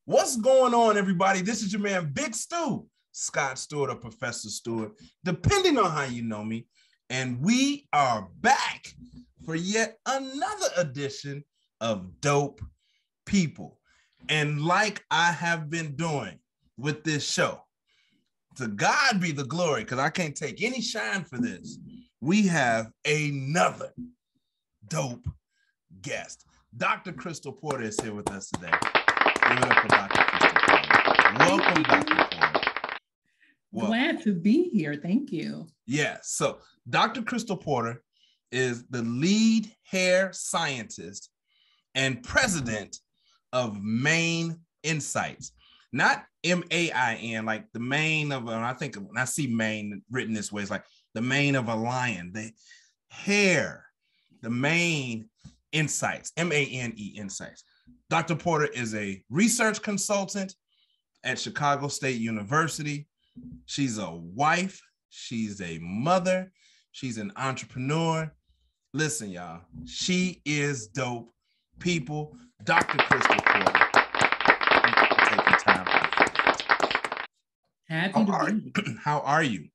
What's going on, everybody? This is your man, Big Stu, Scott Stewart or Professor Stewart, depending on how you know me. And we are back for yet another edition of Dope People. And like I have been doing with this show, to God be the glory, because I can't take any shine for this. We have another dope guest. Dr. Crystal Porter is here with us today. Give it up for Dr. Crystal Porter. Welcome, Dr. Porter. Glad to be here. Thank you. Yeah, so Dr. Crystal Porter is the lead hair scientist and president of Main Insights. Not M-A-I-N, like the mane of, I think when I see mane written this way, it's like the mane of a lion, the hair, the Main Insights, M-A-N-E Insights. Dr. Porter is a research consultant at Chicago State University. She's a wife. She's a mother. She's an entrepreneur. Listen, y'all, she is dope people. Dr. Crystal Porter. Thank you for taking time. Happy to be here. How are you?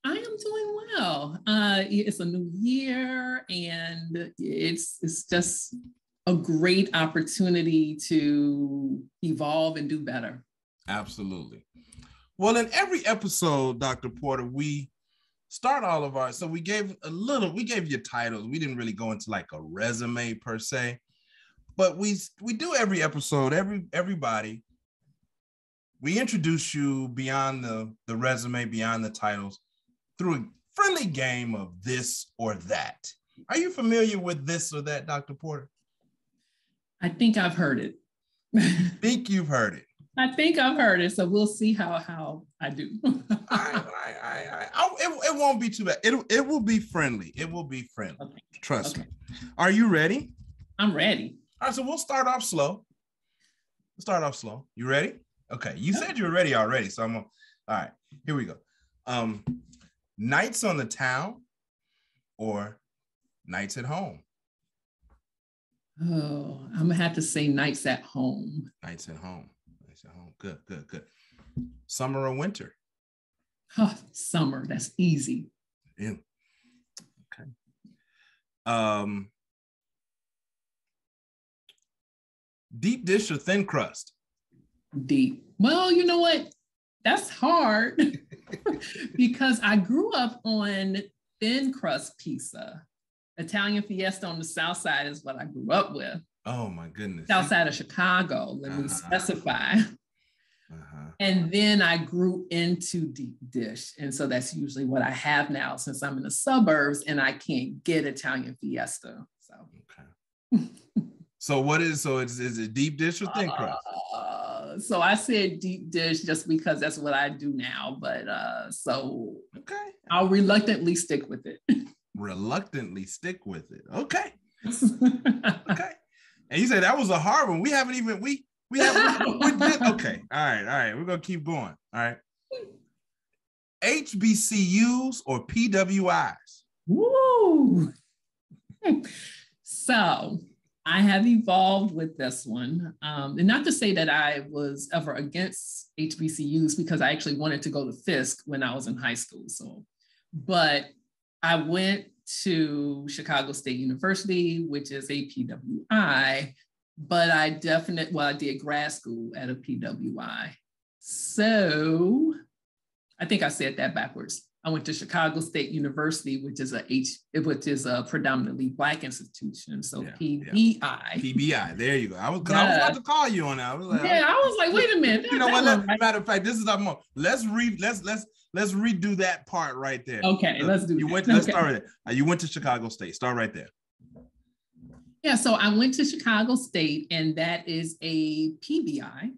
I am doing well. It's a new year, and it's just a great opportunity to evolve and do better. Absolutely. Well, in every episode, Dr. Porter, we start all of our, so we gave you titles. We didn't really go into like a resume per se, but we do every episode, everybody. We introduce you beyond the resume, beyond the titles, through a friendly game of this or that. Are you familiar with this or that, Dr. Porter? I think I've heard it. Think you've heard it. I think I've heard it, so we'll see how I do. It won't be too bad. It will be friendly. It will be friendly. Okay. Trust me. Are you ready? I'm ready. All right, so we'll start off slow. You ready? Okay, you said you were ready already, so all right, here we go. Nights on the town or nights at home? Oh, I'm gonna have to say nights at home. Nights at home. Good. Summer or winter? Oh, summer. That's easy. Yeah. Okay. Deep dish or thin crust? Deep. Well, you know what? That's hard because I grew up on thin crust pizza. Italian Fiesta on the South Side is what I grew up with. Oh my goodness. South side of Chicago, let me specify. And then I grew into deep dish. And so that's usually what I have now since I'm in the suburbs and I can't get Italian Fiesta. So okay. Is it deep dish or thin crust? So I said deep dish just because that's what I do now. But so okay. I'll reluctantly stick with it. Reluctantly stick with it. Okay. Okay. And you say that was a hard one. We haven't. Okay. All right. We're gonna keep going. All right. HBCUs or PWIs? Woo! So I have evolved with this one. And not to say that I was ever against HBCUs because I actually wanted to go to Fisk when I was in high school. But I went to Chicago State University, which is a PWI, but I did grad school at a PWI. So I think I said that backwards. I went to Chicago State University, which is a predominantly Black institution. So PBI. PBI. There you go. I was about to call you on that. I was like, wait a minute. You know what? Matter of fact, this is our moment. Let's redo that part right there. Okay, let's do that. Let's start with it. You went to Chicago State. Start right there. Yeah, so I went to Chicago State, and that is a PBI.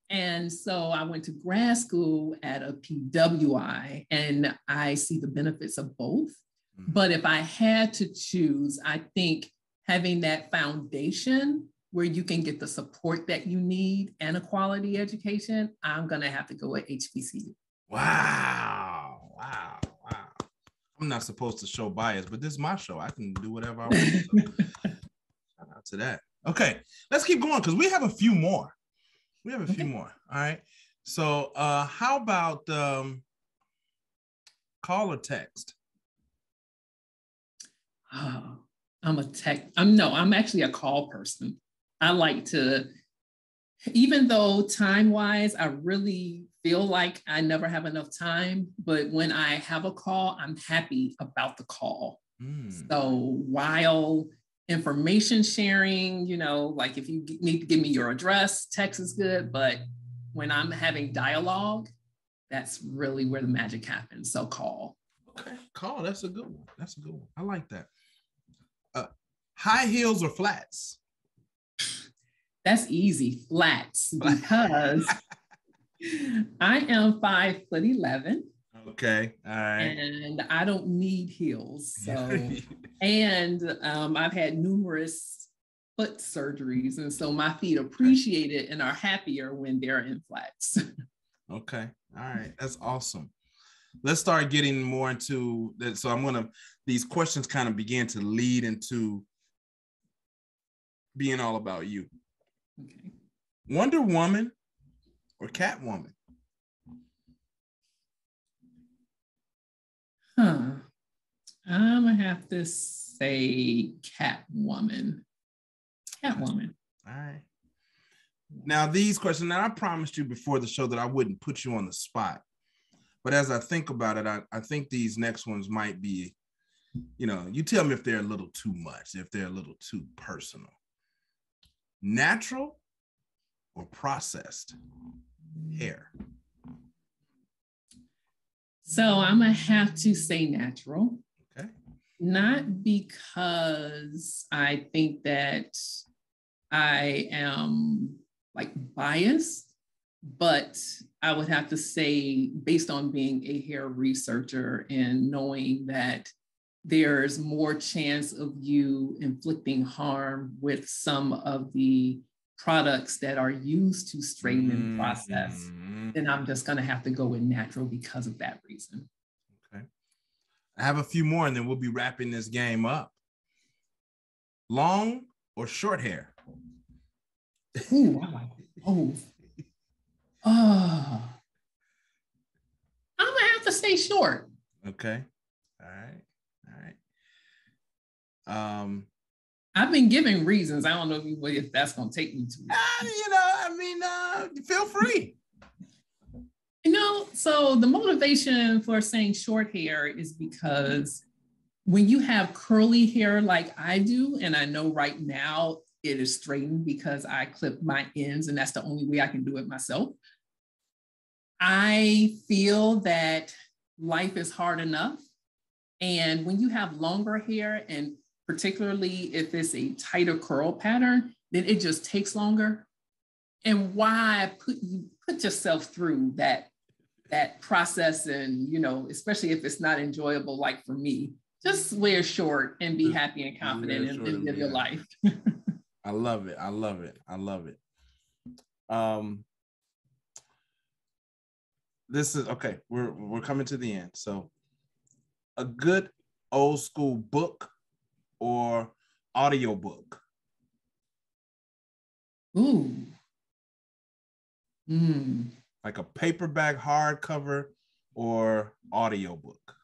And so I went to grad school at a PWI, and I see the benefits of both. Mm-hmm. But if I had to choose, I think having that foundation where you can get the support that you need and a quality education, I'm going to have to go with HBCU. Wow. I'm not supposed to show bias, but this is my show. I can do whatever I want. So. Shout out to that. Okay, let's keep going because we have a few more. We have a few more. All right. So how about call or text? Oh, I'm actually a call person. I like to, even though time-wise, I really feel like I never have enough time, but when I have a call, I'm happy about the call. So while information sharing, like if you need to give me your address, text is good, but when I'm having dialogue, that's really where the magic happens. So call. Okay, call. That's a good one. That's a good one. I like that. High heels or flats? That's easy, flats, because I am 5'11". Okay, all right. And I don't need heels. So, and I've had numerous foot surgeries, and so my feet appreciate it and are happier when they're in flats. Okay, all right, that's awesome. Let's start getting more into that. So these questions kind of begin to lead into being all about you. Okay. Wonder Woman or Catwoman? I'm gonna have to say Catwoman. Catwoman. All right. Now these questions, now I promised you before the show that I wouldn't put you on the spot. But as I think about it, I think these next ones might be, you tell me if they're a little too much, if they're a little too personal. Natural or processed hair? So I'm gonna have to say natural. Okay. Not because I think that I am like biased, but I would have to say, based on being a hair researcher and knowing that there's more chance of you inflicting harm with some of the products that are used to straighten and process, then I'm just going to have to go with natural because of that reason. Okay. I have a few more and then we'll be wrapping this game up. Long or short hair? Ooh, I like both. Oh, I'm going to have to say short. Okay. All right. I've been giving reasons. I don't know if that's going to take me to. Feel free. So the motivation for saying short hair is because when you have curly hair like I do, and I know right now it is straightened because I clip my ends and that's the only way I can do it myself. I feel that life is hard enough. And when you have longer hair, and particularly if it's a tighter curl pattern, then it just takes longer. And why put yourself through that process, and especially if it's not enjoyable, like for me, just wear short and be happy and confident and live your life. I love it. This is okay. We're coming to the end. So a good old school book or audiobook? Ooh. Like a paperback, hardcover, or audiobook?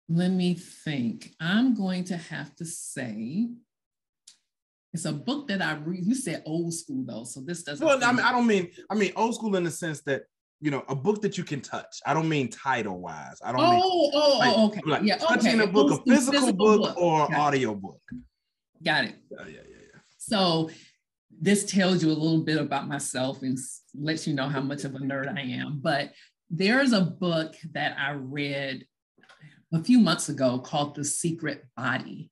Let me think. I'm going to have to say it's a book that I read. You said old school though, so this doesn't. Well, I mean old school in the sense that a book that you can touch. I don't mean title wise. I don't mean okay. Like yeah, touching okay. a book, a physical book or audio book. Got it. Yeah. So this tells you a little bit about myself and lets you know how much of a nerd I am. But there's a book that I read a few months ago called The Secret Body.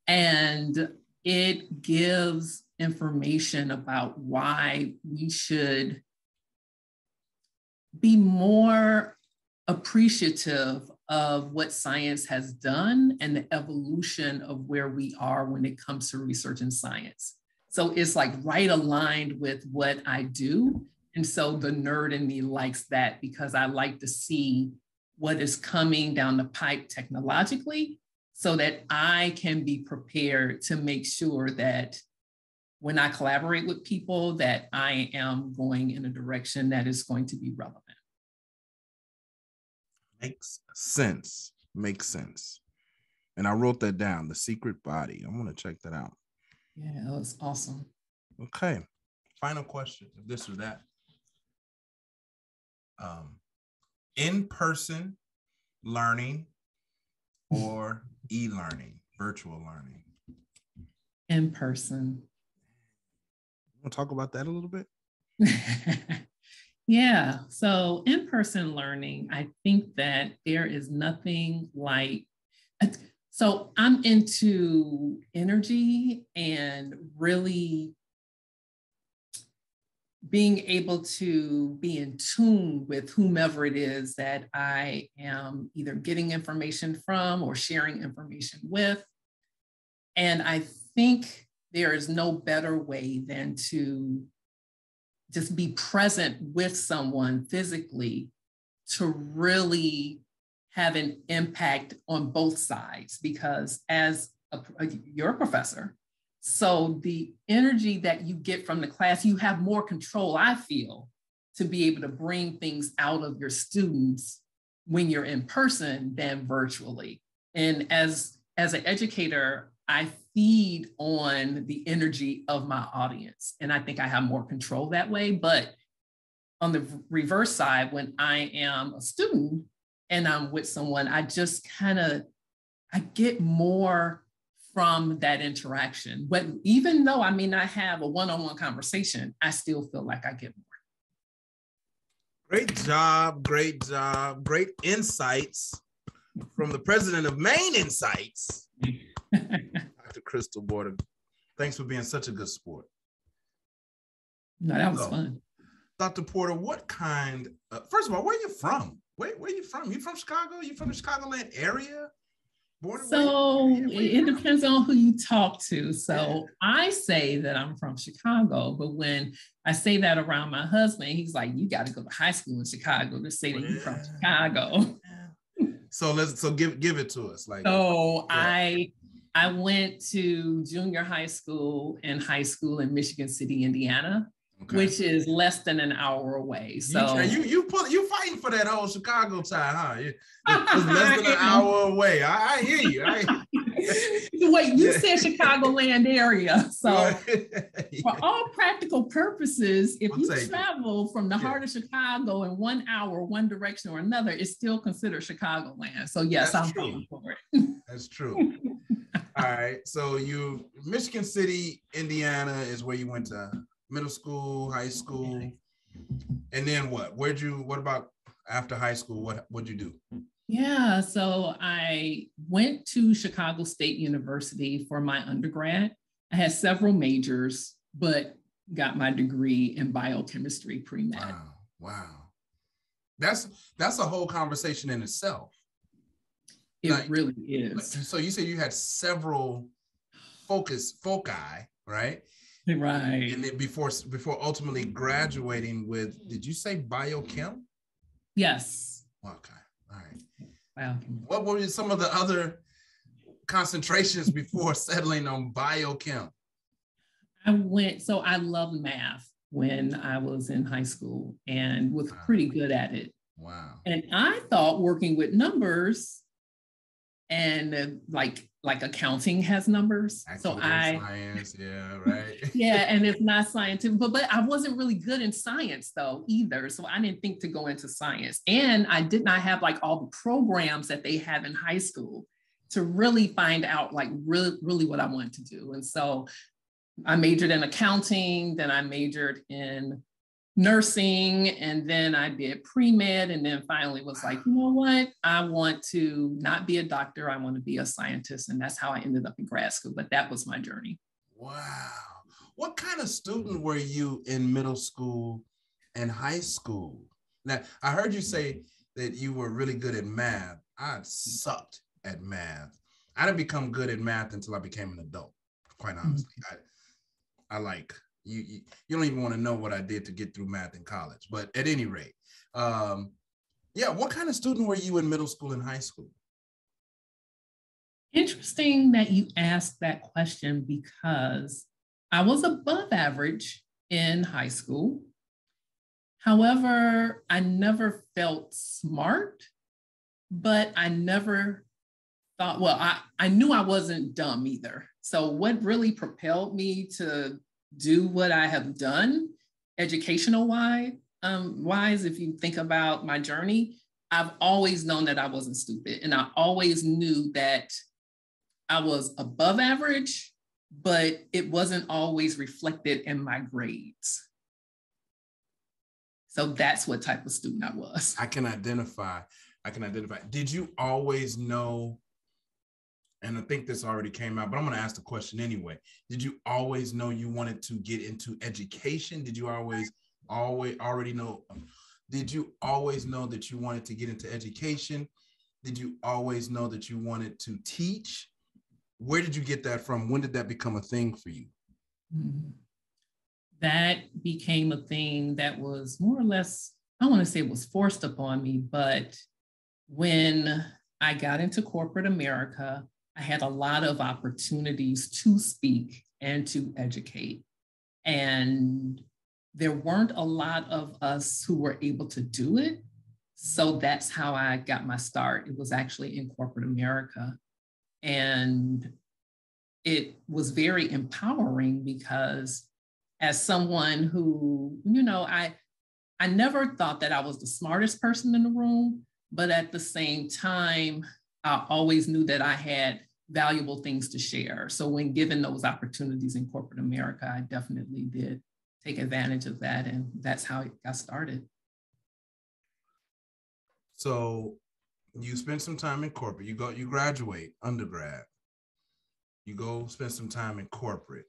And it gives information about why we should be more appreciative of what science has done and the evolution of where we are when it comes to research and science. So it's like right aligned with what I do. And so the nerd in me likes that because I like to see what is coming down the pipe technologically so that I can be prepared to make sure that when I collaborate with people that I am going in a direction that is going to be relevant. Makes sense. Makes sense. And I wrote that down, The Secret Body. I want to check that out. Yeah, that was awesome. Okay. Final question, if this or that. In-person learning or e-learning, virtual learning? In person. Want to talk about that a little bit? Yeah, so in-person learning, I think that there is nothing like, so I'm into energy and really being able to be in tune with whomever it is that I am either getting information from or sharing information with. And I think there is no better way than to just be present with someone physically to really have an impact on both sides, because you're a professor, so the energy that you get from the class, you have more control, I feel, to be able to bring things out of your students when you're in person than virtually. And as an educator, I feed on the energy of my audience, and I think I have more control that way. But on the reverse side, when I am a student and I'm with someone, I just I get more from that interaction. But even though I may not have a one-on-one conversation, I still feel like I get more. Great job, great job, great insights from the president of Maine Insights, Dr. Crystal Porter. Thanks for being such a good sport. No, that was fun. Dr. Porter, what kind, first of all, where are you from? Where are you from? You from Chicago? You from the Chicagoland area? It depends on who you talk to. So I say that I'm from Chicago, but when I say that around my husband, he's like, you got to go to high school in Chicago to say that you're from Chicago. So give it to us. I went to junior high school and high school in Michigan City, Indiana, which is less than an hour away. So you fighting for that whole Chicago time, huh? It's less than an hour away. I hear you. Wait, you said Chicagoland area. So for all practical purposes, if you travel from the heart of Chicago in 1 hour, one direction or another, it's still considered Chicagoland. So yes, I'm voting for it. That's true. All right. So Michigan City, Indiana is where you went to middle school, high school, and then what? What about after high school? What'd you do? Yeah, so I went to Chicago State University for my undergrad. I had several majors, but got my degree in biochemistry pre-med. Wow. That's a whole conversation in itself. It really is. So you said you had several foci, right? Right. And then before ultimately graduating with, did you say biochem? Yes. Okay. All right. Biochem. What were some of the other concentrations before settling on biochem? I loved math when I was in high school and was pretty good at it. Wow. And I thought working with numbers and like accounting has numbers. Science, yeah, right. Yeah, and it's not scientific, but I wasn't really good in science though either. So I didn't think to go into science. And I did not have like all the programs that they have in high school to really find out like really what I wanted to do. And so I majored in accounting, then I majored in nursing, and then I did pre-med, and then finally was like, you know what? I want to not be a doctor, I want to be a scientist. And that's how I ended up in grad school, but that was my journey. Wow. What kind of student were you in middle school and high school? Now, I heard you say that you were really good at math. I sucked at math. I didn't become good at math until I became an adult, quite honestly. I like, you don't even want to know what I did to get through math in college. But at any rate, what kind of student were you in middle school and high school? Interesting that you asked that question, because I was above average in high school. However, I never felt smart, but I never thought, well, I knew I wasn't dumb either. So what really propelled me to do what I have done educational wise, if you think about my journey, I've always known that I wasn't stupid. And I always knew that I was above average, but it wasn't always reflected in my grades. So that's what type of student I was. I can identify. Did you always know, and I think this already came out, but I'm going to ask the question anyway. Did you always know you wanted to get into education? Did you already know? Did you always know that you wanted to get into education? Did you always know that you wanted to teach? Where did you get that from? When did that become a thing for you? That became a thing that was more or less, I don't want to say it was forced upon me, but when I got into corporate America, I had a lot of opportunities to speak and to educate. And there weren't a lot of us who were able to do it. So that's how I got my start. It was actually in corporate America. And it was very empowering because as someone who, I never thought that I was the smartest person in the room, but at the same time, I always knew that I had valuable things to share. So when given those opportunities in corporate America, I definitely did take advantage of that. And that's how it got started. So you spend some time in corporate, you graduate undergrad, you go spend some time in corporate,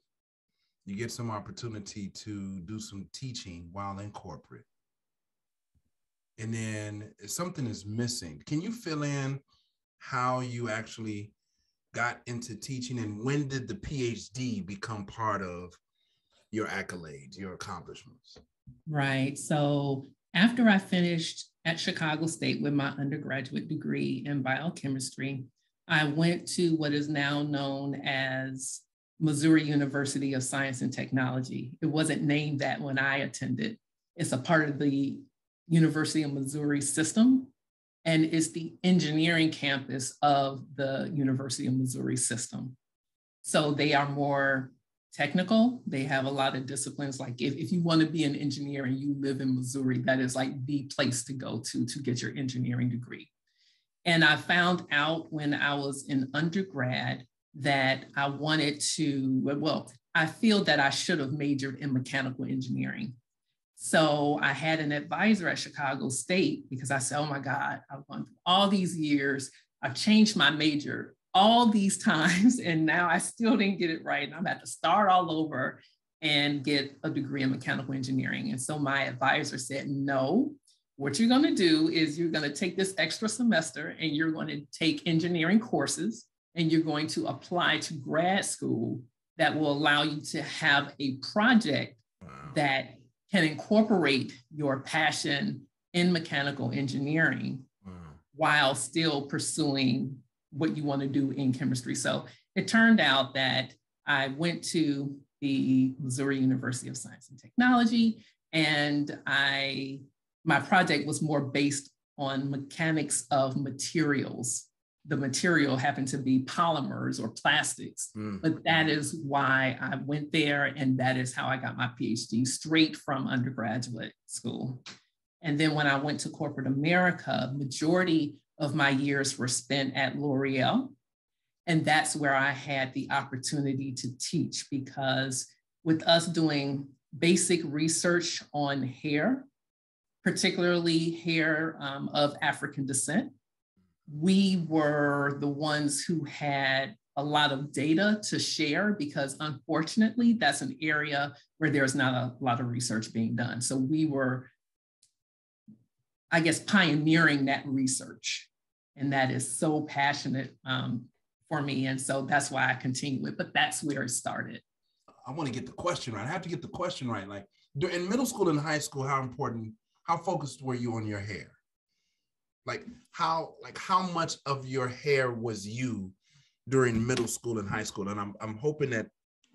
you get some opportunity to do some teaching while in corporate. And then something is missing. Can you fill in how you actually got into teaching, and when did the PhD become part of your accolades, your accomplishments? Right. So after I finished at Chicago State with my undergraduate degree in biochemistry, I went to what is now known as Missouri University of Science and Technology. It wasn't named that when I attended. It's a part of the University of Missouri system, and it's the engineering campus of the University of Missouri system. So they are more technical. They have a lot of disciplines. Like if you want to be an engineer and you live in Missouri, that is like the place to go to get your engineering degree. And I found out when I was in undergrad that I wanted to, I feel that I should have majored in mechanical engineering. So I had an advisor at Chicago State because I said, oh my God, I've gone through all these years. I've changed my major all these times, and now I still didn't get it right. And I'm about to start all over and get a degree in mechanical engineering. And so my advisor said, no, what you're going to do is you're going to take this extra semester and you're going to take engineering courses and you're going to apply to grad school that will allow you to have a project that can incorporate your passion in mechanical engineering while still pursuing what you want to do in chemistry. So it turned out that I went to the Missouri University of Science and Technology, and my project was more based on mechanics of materials. The material happened to be polymers or plastics, but that is why I went there, and that is how I got my PhD straight from undergraduate school. And then when I went to corporate America, majority of my years were spent at L'Oreal, and that's where I had the opportunity to teach, because with us doing basic research on hair, particularly hair of African descent, we were the ones who had a lot of data to share, because unfortunately, that's an area where there's not a lot of research being done. So we were, I guess, pioneering that research. And that is so passionate for me. And so that's why I continue it, but that's where it started. I want to get the question right. I have to get the question right. Like in middle school and high school, how focused were you on your hair? Like how much of your hair was you during middle school and high school? And I'm hoping that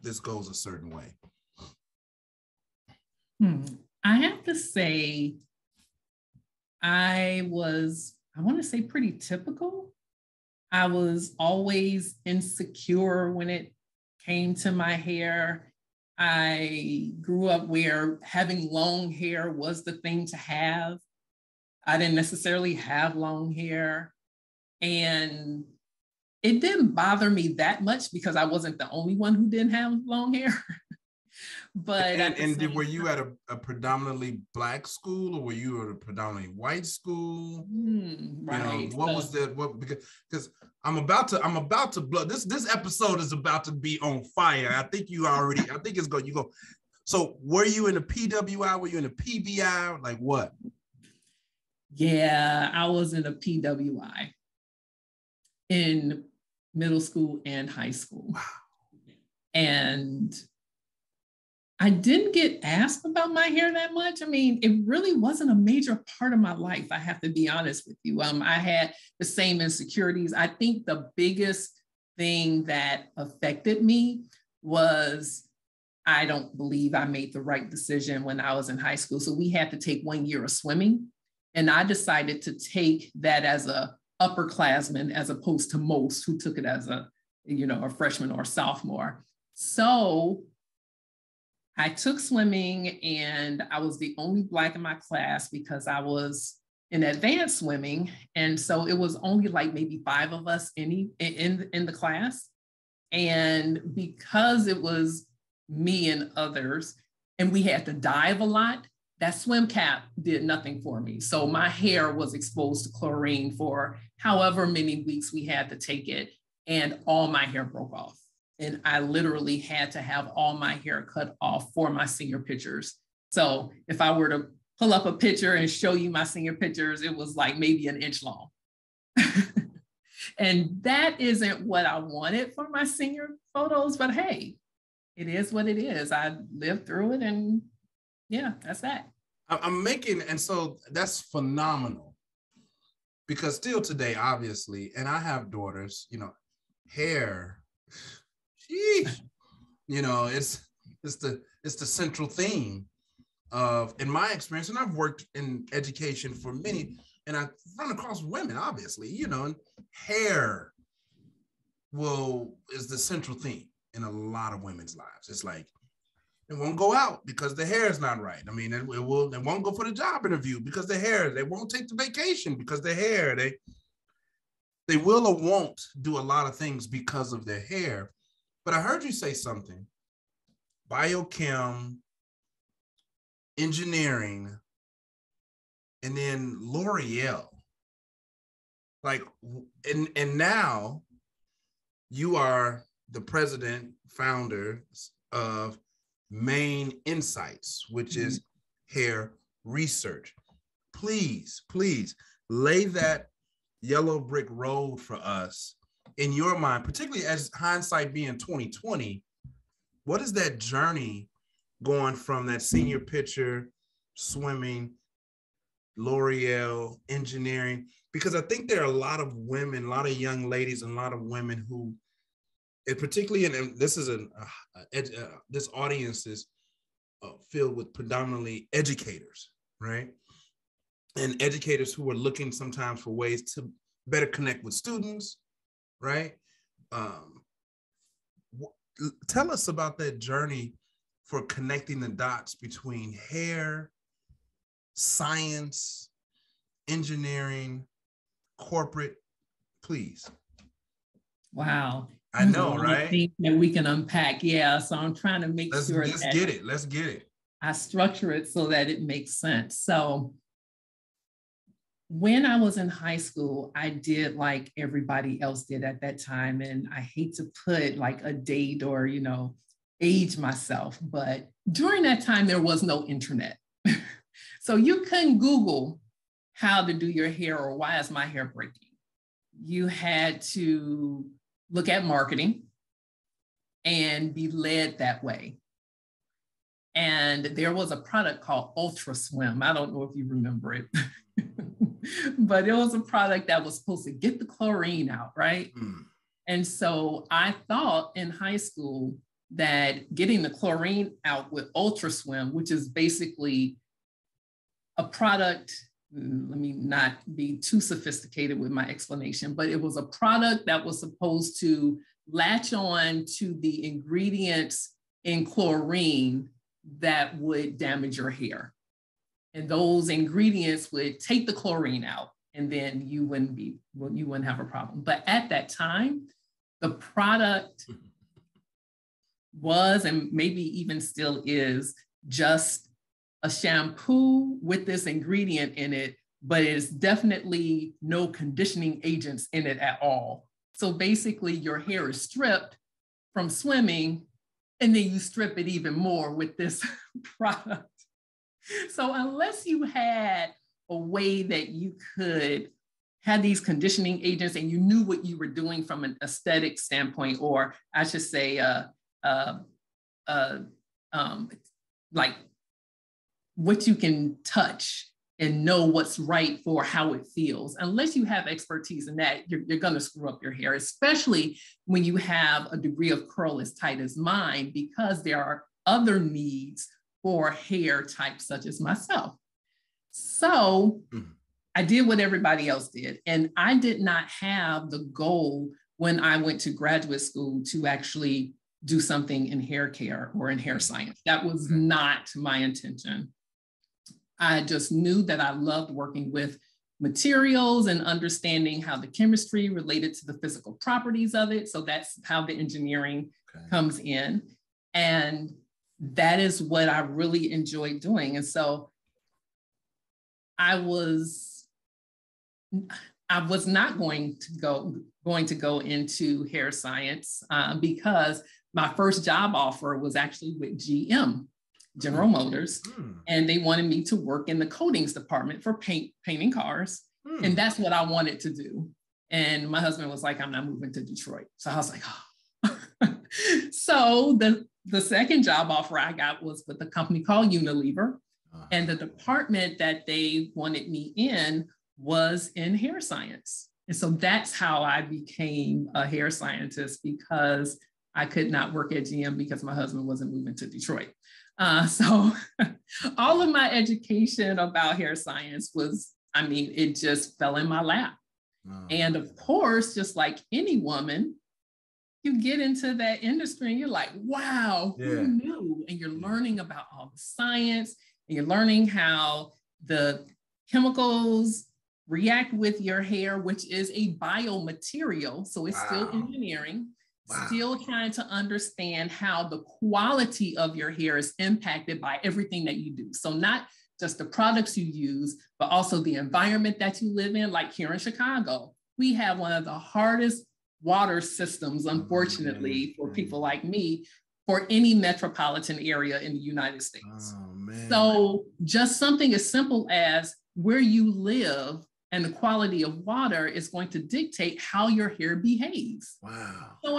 this goes a certain way? I have to say, I want to say pretty typical. I was always insecure when it came to my hair. I grew up where having long hair was the thing to have. I didn't necessarily have long hair. And it didn't bother me that much because I wasn't the only one who didn't have long hair. But were you at a predominantly Black school, or were you at a predominantly white school? Right. You know, what was that? What, because I'm about to blow this episode is about to be on fire. I think it's going, you go. So were you in the PWI? Were you in the PBI? Like what? Yeah, I was in a PWI in middle school and high school. Wow. And I didn't get asked about my hair that much. I mean, it really wasn't a major part of my life, I have to be honest with you. I had the same insecurities. I think the biggest thing that affected me was I don't believe I made the right decision when I was in high school. So we had to take 1 year of swimming. And I decided to take that as a upperclassman as opposed to most who took it as a freshman or sophomore. So I took swimming, and I was the only Black in my class because I was in advanced swimming. And so it was only like maybe 5 of us in the class. And because it was me and others, and we had to dive a lot, that swim cap did nothing for me. So my hair was exposed to chlorine for however many weeks we had to take it, and all my hair broke off. And I literally had to have all my hair cut off for my senior pictures. So if I were to pull up a picture and show you my senior pictures, it was like maybe an inch long. And that isn't what I wanted for my senior photos, but hey, it is what it is. I lived through it, and yeah, that's that. And so that's phenomenal, because still today, obviously, and I have daughters, hair, sheesh, it's the central theme of, in my experience, and I've worked in education for many, and I've run across women, obviously, and hair is the central theme in a lot of women's lives. It's like, it won't go out because the hair is not right. I mean, it won't go for the job interview because the hair. They won't take the vacation because the hair. They will or won't do a lot of things because of their hair. But I heard you say something: biochem, engineering, and then L'Oreal. Like, and now you are the president, founder of Main Insights, which is hair research. Please lay that yellow brick road for us in your mind, particularly as hindsight being 2020. What is that journey going from that senior picture, swimming, L'Oreal, engineering? Because I think there are a lot of women, a lot of young ladies, and a lot of women who, and particularly, and this is this audience is filled with predominantly educators, right? And educators who are looking sometimes for ways to better connect with students, right? Tell us about that journey for connecting the dots between hair, science, engineering, corporate, please. Wow. I know, right? Things that we can unpack. Yeah. So I'm trying to make sure let's get it. I structure it so that it makes sense. So when I was in high school, I did like everybody else did at that time. And I hate to put like a date or, age myself, but during that time, there was no internet. So you couldn't Google how to do your hair or why is my hair breaking. You had to look at marketing and be led that way. And there was a product called Ultra Swim. I don't know if you remember it, but it was a product that was supposed to get the chlorine out, right? And so I thought in high school that getting the chlorine out with UltraSwim, which is basically a product, let me not be too sophisticated with my explanation, but it was a product that was supposed to latch on to the ingredients in chlorine that would damage your hair. And those ingredients would take the chlorine out, and then you wouldn't have a problem. But at that time, the product was, and maybe even still is, just a shampoo with this ingredient in it, but it's definitely no conditioning agents in it at all. So basically your hair is stripped from swimming, and then you strip it even more with this product. So unless you had a way that you could have these conditioning agents and you knew what you were doing from an aesthetic standpoint, or I should say, like what you can touch and know what's right for how it feels. Unless you have expertise in that, you're going to screw up your hair, especially when you have a degree of curl as tight as mine, because there are other needs for hair types such as myself. So I did what everybody else did. And I did not have the goal when I went to graduate school to actually do something in hair care or in hair science. That was not my intention. I just knew that I loved working with materials and understanding how the chemistry related to the physical properties of it. So that's how the engineering comes in. And that is what I really enjoyed doing. And so I was not going to go into hair science because my first job offer was actually with GM, General Motors, and they wanted me to work in the coatings department for painting cars. And that's what I wanted to do. And my husband was like, I'm not moving to Detroit. So I was like, oh. So the second job offer I got was with a company called Unilever. And the department that they wanted me in was in hair science. And so that's how I became a hair scientist, because I could not work at GM because my husband wasn't moving to Detroit. So all of my education about hair science was, it just fell in my lap. And of course, just like any woman, you get into that industry and you're like, wow, who knew? And you're learning about all the science, and you're learning how the chemicals react with your hair, which is a biomaterial. So it's still engineering. Still trying to understand how the quality of your hair is impacted by everything that you do. So not just the products you use, but also the environment that you live in. Like here in Chicago, we have one of the hardest water systems, unfortunately, for people like me, for any metropolitan area in the United States. So just something as simple as where you live and the quality of water is going to dictate how your hair behaves. So,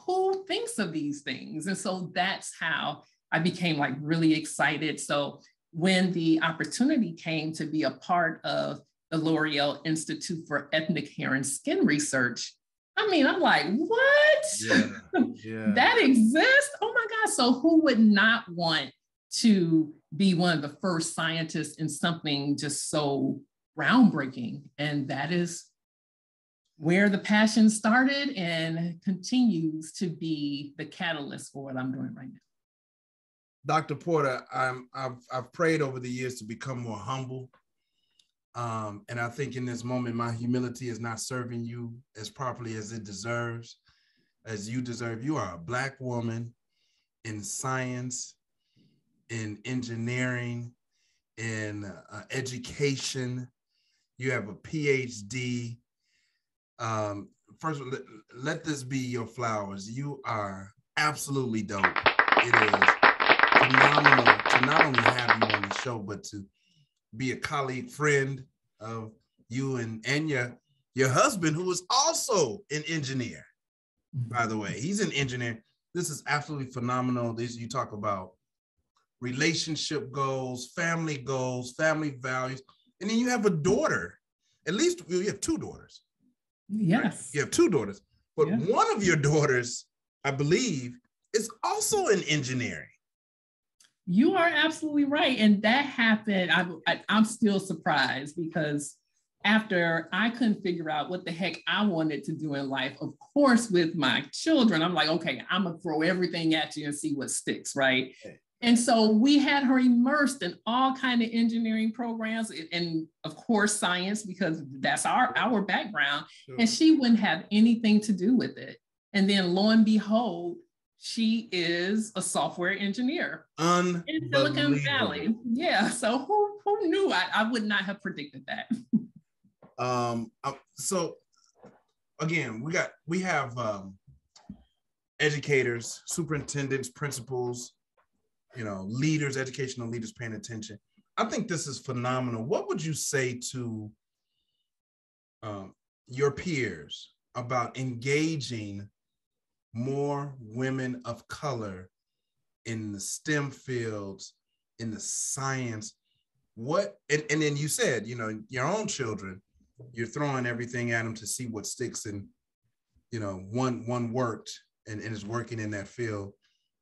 who thinks of these things? And so that's how I became really excited. So when the opportunity came to be a part of the L'Oreal Institute for Ethnic Hair and Skin Research, I'm like, what? That exists? Oh my God. So who would not want to be one of the first scientists in something just so groundbreaking? And that is where the passion started and continues to be the catalyst for what I'm doing right now. Dr. Porter, I've prayed over the years to become more humble. And I think in this moment, my humility is not serving you as properly as it deserves, as you deserve. You are a Black woman in science, in engineering, in education. You have a Ph.D. First, let this be your flowers. You are absolutely dope. It is phenomenal to not only have you on the show, but to be a colleague, friend of you and your husband, who is also an engineer, by the way. He's an engineer. This is absolutely phenomenal. You talk about relationship goals, family values, and then you have a daughter. At least you have two daughters. Yes. Right? You have two daughters, but one of your daughters, I believe, is also in engineering. You are absolutely right. And that happened. I'm still surprised because after I couldn't figure out what the heck I wanted to do in life, of course, with my children, I'm like, okay, I'm going to throw everything at you and see what sticks, right? And so we had her immersed in all kinds of engineering programs and of course, science, because that's our background. Sure. And she wouldn't have anything to do with it. And then lo and behold, she is a software engineer in Silicon Valley. Yeah. So who knew? I would not have predicted that. So again, we have educators, superintendents, principals, leaders, educational leaders paying attention. I think this is phenomenal. What would you say to your peers about engaging more women of color in the STEM fields, in the science? And then you said, your own children, you're throwing everything at them to see what sticks, and one worked and is working in that field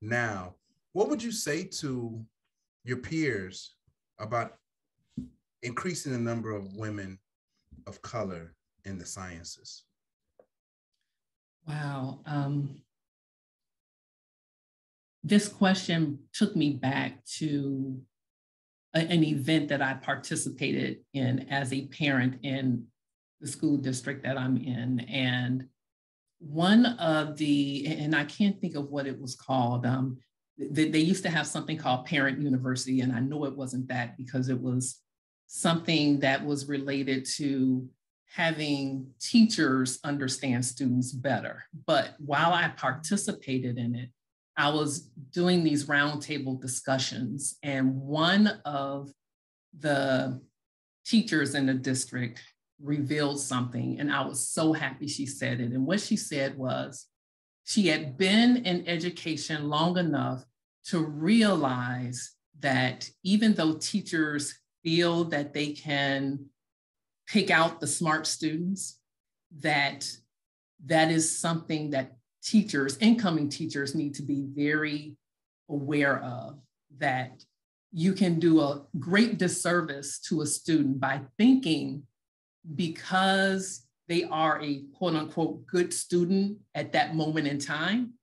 now. What would you say to your peers about increasing the number of women of color in the sciences? Wow. This question took me back to an event that I participated in as a parent in the school district that I'm in. And one of and I can't think of what it was called. They used to have something called Parent University, and I know it wasn't that because it was something that was related to having teachers understand students better. But while I participated in it, I was doing these roundtable discussions, and one of the teachers in the district revealed something, and I was so happy she said it. And what she said was, she had been in education long enough to realize that even though teachers feel that they can pick out the smart students, that is something that incoming teachers need to be very aware of, that you can do a great disservice to a student by thinking because they are a quote unquote good student at that moment in time,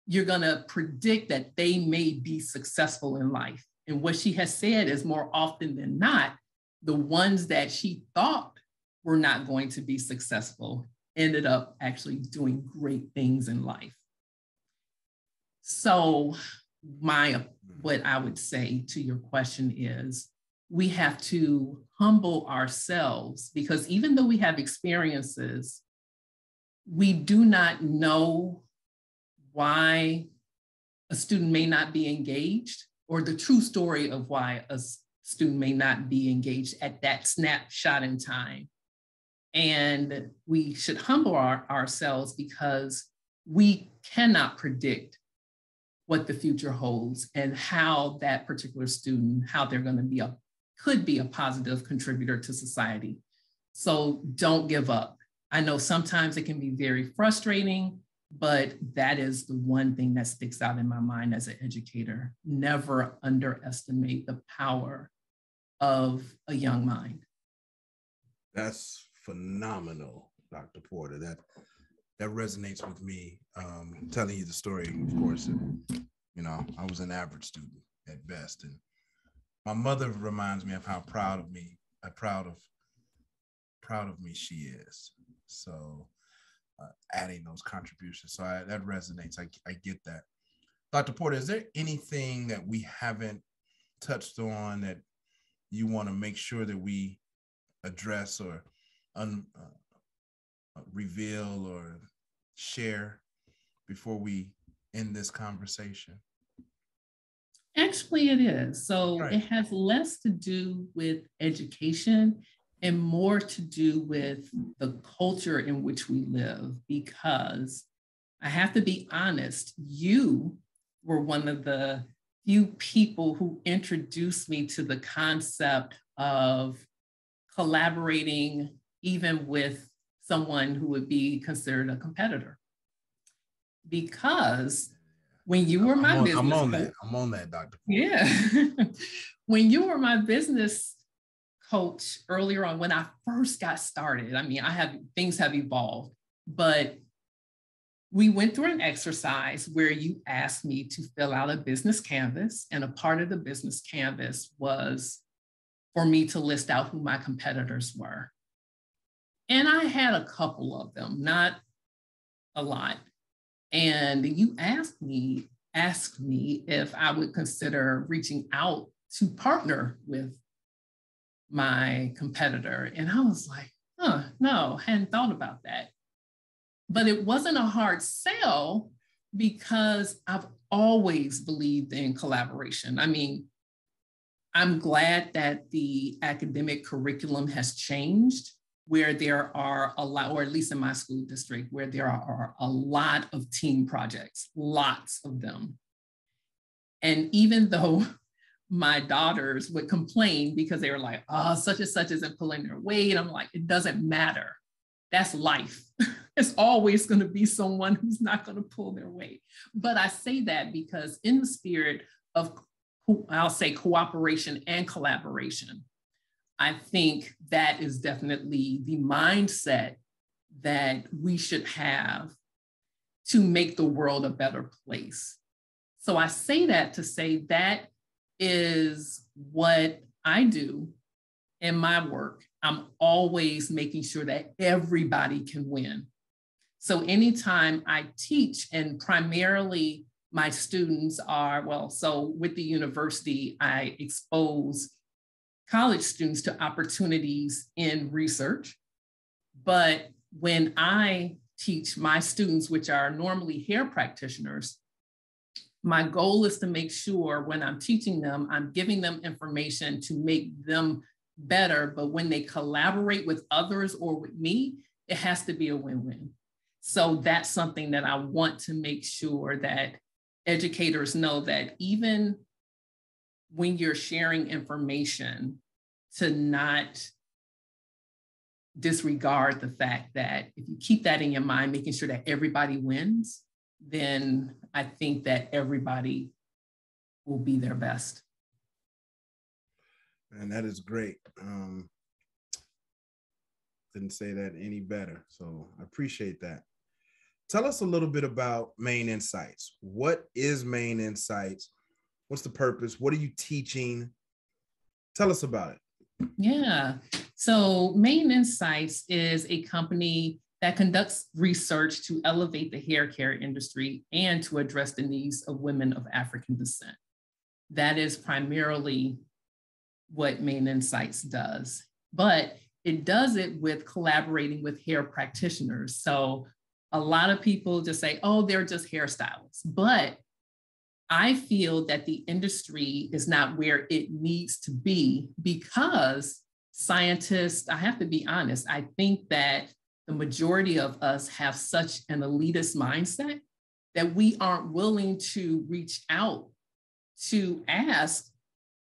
you're gonna predict that they may be successful in life. And what she has said is more often than not, the ones that she thought were not going to be successful ended up actually doing great things in life. So what I would say to your question is, we have to humble ourselves, because even though we have experiences, we do not know why a student may not be engaged, or the true story of why a student may not be engaged at that snapshot in time. And we should humble ourselves because we cannot predict what the future holds and how that particular student, how they're going to could be a positive contributor to society. So don't give up. I know sometimes it can be very frustrating, but that is the one thing that sticks out in my mind as an educator. Never underestimate the power of a young mind. That's phenomenal, Dr. Porter. That resonates with me. Telling you the story, of course, I was an average student at best, and my mother reminds me of how proud of me she is. So adding those contributions, so that resonates. I get that. Dr. Porter, is there anything that we haven't touched on that you want to make sure that we address or reveal or share before we end this conversation? Actually, it is. So right. It has less to do with education and more to do with the culture in which we live, because I have to be honest, you were one of the few people who introduced me to the concept of collaborating even with someone who would be considered a competitor. Because When you were my business I'm on coach, that. I'm on that, Dr. yeah. When you were my business coach earlier on, when I first got started, I mean, things have evolved, but we went through an exercise where you asked me to fill out a business canvas, and a part of the business canvas was for me to list out who my competitors were. And I had a couple of them, not a lot. And you asked me if I would consider reaching out to partner with my competitor. And I was like, no, hadn't thought about that. But it wasn't a hard sell because I've always believed in collaboration. I mean, I'm glad that the academic curriculum has changed, where there are a lot, or at least in my school district, where there are a lot of team projects, lots of them. And even though my daughters would complain because they were like, oh, such and such isn't pulling their weight, I'm like, it doesn't matter. That's life. It's always going to be someone who's not going to pull their weight. But I say that because in the spirit of, I'll say, cooperation and collaboration, I think that is definitely the mindset that we should have to make the world a better place. So I say that to say that is what I do in my work. I'm always making sure that everybody can win. So anytime I teach, and primarily my students are, so with the university, I expose college students to opportunities in research. But when I teach my students, which are normally hair practitioners, my goal is to make sure when I'm teaching them, I'm giving them information to make them better. But when they collaborate with others or with me, it has to be a win-win. So that's something that I want to make sure that educators know, that even when you're sharing information, to not disregard the fact that if you keep that in your mind, making sure that everybody wins, then I think that everybody will be their best. And that is great. Didn't say that any better. So I appreciate that. Tell us a little bit about Maine Insights. What is Maine Insights? What's the purpose? What are you teaching? Tell us about it. Yeah. So Maine Insights is a company that conducts research to elevate the hair care industry and to address the needs of women of African descent. That is primarily what Maine Insights does. But it does it with collaborating with hair practitioners. So a lot of people just say, oh, they're just hairstylists. But I feel that the industry is not where it needs to be because scientists, I have to be honest, I think that the majority of us have such an elitist mindset that we aren't willing to reach out to ask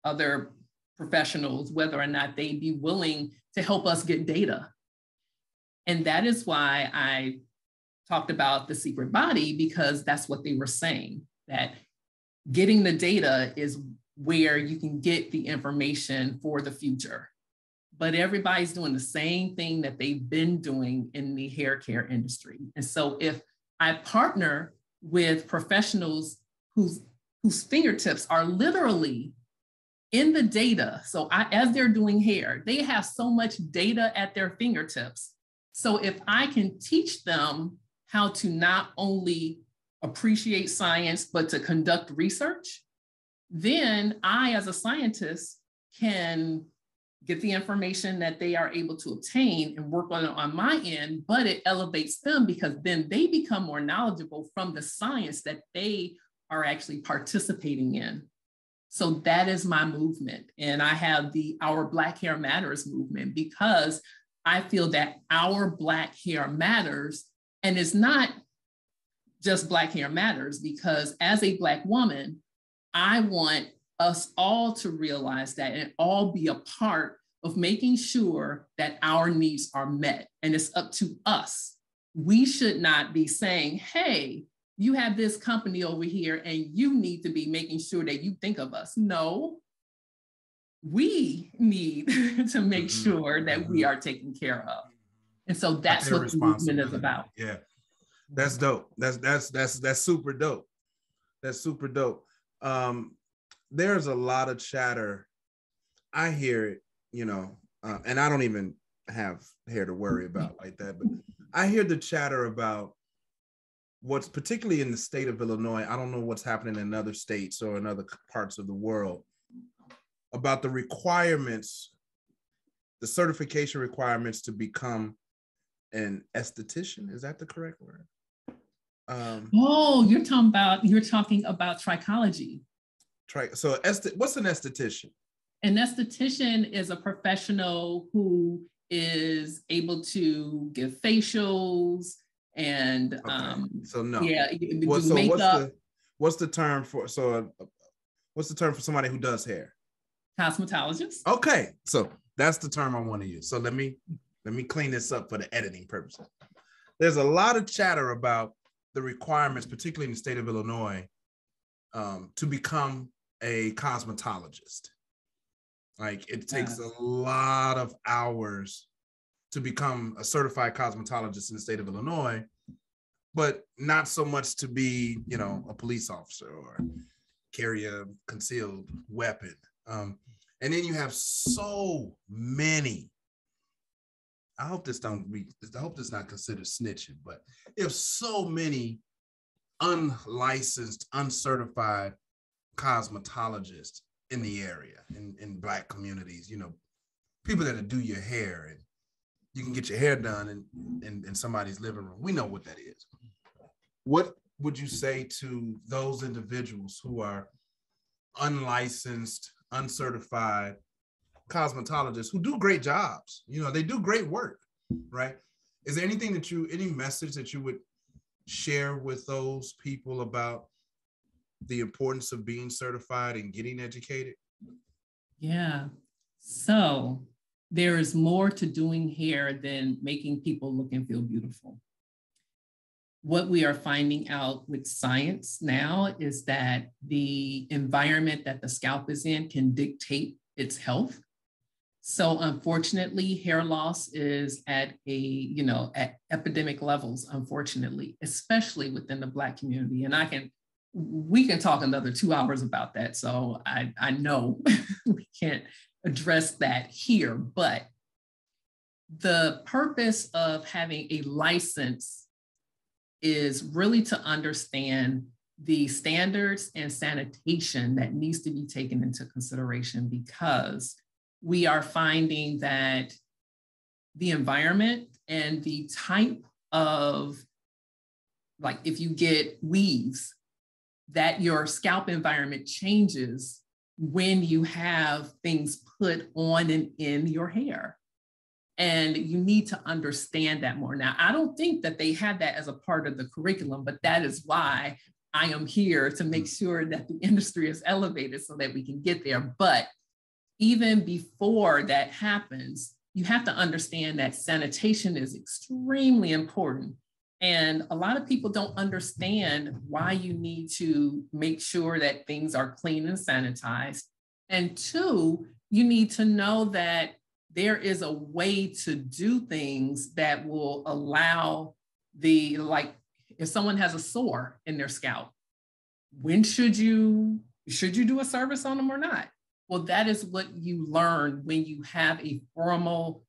other professionals whether or not they'd be willing to help us get data. And that is why I talked about the secret body, because that's what they were saying, that getting the data is where you can get the information for the future. But everybody's doing the same thing that they've been doing in the hair care industry. And so if I partner with professionals whose fingertips are literally in the data, so as they're doing hair, they have so much data at their fingertips. So if I can teach them how to not only appreciate science, but to conduct research, then I, as a scientist, can get the information that they are able to obtain and work on it on my end, but it elevates them because then they become more knowledgeable from the science that they are actually participating in. So that is my movement. And I have the Our Black Hair Matters movement because I feel that our Black hair matters. And it's not just Black hair matters, because as a Black woman, I want us all to realize that and all be a part of making sure that our needs are met. And it's up to us. We should not be saying, hey, you have this company over here and you need to be making sure that you think of us. No, we need to make sure that we are taken care of. And so that's what the movement is about. Yeah. That's dope. That's super dope. That's super dope. There's a lot of chatter. I hear it, you know, and I don't even have hair to worry about like that, but I hear the chatter about what's particularly in the state of Illinois. I don't know what's happening in other states or in other parts of the world about the requirements, the certification requirements to become an esthetician. Is that the correct word? You're talking about trichology. So what's an esthetician? An esthetician is a professional who is able to give facials and so no. Yeah, what's the term for somebody who does hair? Cosmetologist. Okay, so that's the term I want to use. So let me clean this up for the editing purposes. There's a lot of chatter about the requirements, particularly in the state of Illinois, to become a cosmetologist. Like it takes a lot of hours to become a certified cosmetologist in the state of Illinois, but not so much to be, you know, a police officer or carry a concealed weapon. And then you have so many. I hope this not considered snitching, but there's so many unlicensed, uncertified cosmetologists in the area, in Black communities, you know, people that do your hair, and you can get your hair done in somebody's living room. We know what that is. What would you say to those individuals who are unlicensed, uncertified cosmetologists who do great jobs? You know, they do great work, right? Is there any message that you would share with those people about the importance of being certified and getting educated? Yeah. So there is more to doing hair than making people look and feel beautiful. What we are finding out with science now is that the environment that the scalp is in can dictate its health. So unfortunately, hair loss is at epidemic levels, unfortunately, especially within the Black community. And we can talk another 2 hours about that. So I know we can't address that here, but the purpose of having a license is really to understand the standards and sanitation that needs to be taken into consideration, because we are finding that the environment and the type of, like if you get weaves, that your scalp environment changes when you have things put on and in your hair. And you need to understand that more. Now, I don't think that they have that as a part of the curriculum, but that is why I am here to make sure that the industry is elevated so that we can get there. But even before that happens, you have to understand that sanitation is extremely important. And a lot of people don't understand why you need to make sure that things are clean and sanitized. And two, you need to know that there is a way to do things that will allow if someone has a sore in their scalp, when should you do a service on them or not? Well, that is what you learn when you have a formal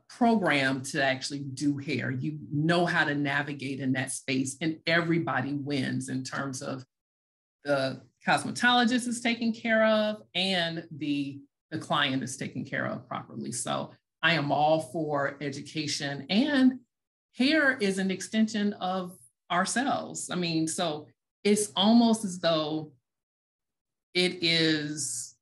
program to actually do hair. You know how to navigate in that space, and everybody wins in terms of the cosmetologist is taken care of and the client is taken care of properly. So I am all for education, and hair is an extension of ourselves. I mean, so it's almost as though it is.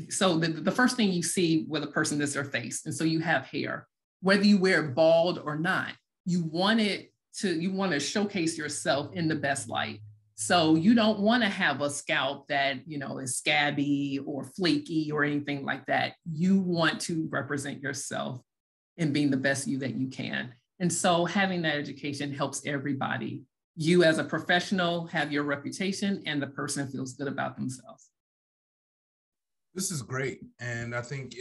So the first thing you see with a person is their face. And so you have hair, whether you wear it bald or not, you want to showcase yourself in the best light. So you don't want to have a scalp that, is scabby or flaky or anything like that. You want to represent yourself in being the best you that you can. And so having that education helps everybody. You as a professional have your reputation, and the person feels good about themselves. This is great. And I think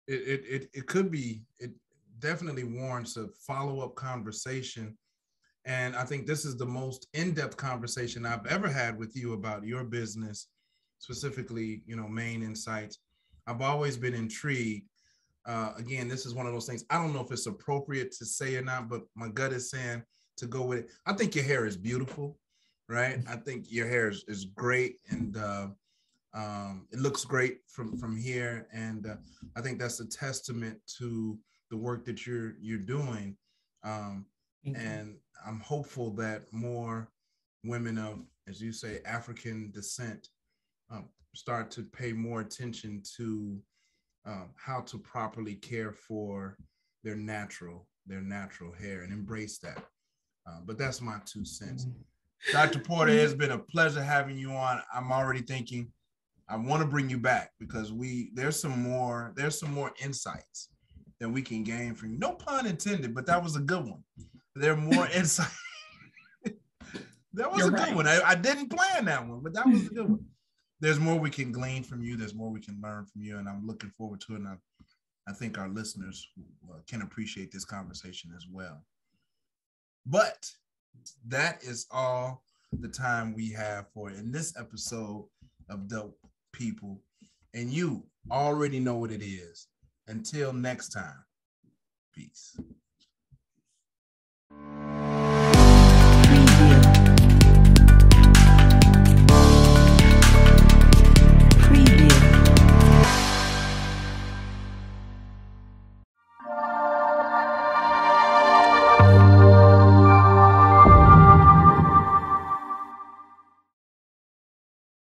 it could be, it definitely warrants a follow-up conversation. And I think this is the most in-depth conversation I've ever had with you about your business, specifically, Main Insights. I've always been intrigued. Again, this is one of those things, I don't know if it's appropriate to say or not, but my gut is saying to go with it. I think your hair is beautiful, right? I think your hair is great, and it looks great from here. And I think that's a testament to the work that you're doing. And I'm hopeful that more women of, as you say, African descent start to pay more attention to how to properly care for their natural hair and embrace that. But that's my 2 cents. Dr. Porter, it's been a pleasure having you on. I'm already thinking I want to bring you back because there's some more insights that we can gain from you. No pun intended, but that was a good one. There are more insights. That was a good one. I didn't plan that one, but that was a good one. There's more we can glean from you. There's more we can learn from you, and I'm looking forward to it. And I think our listeners can appreciate this conversation as well. But that is all the time we have for in this episode of Dope People. And you already know what it is. Until next time, peace.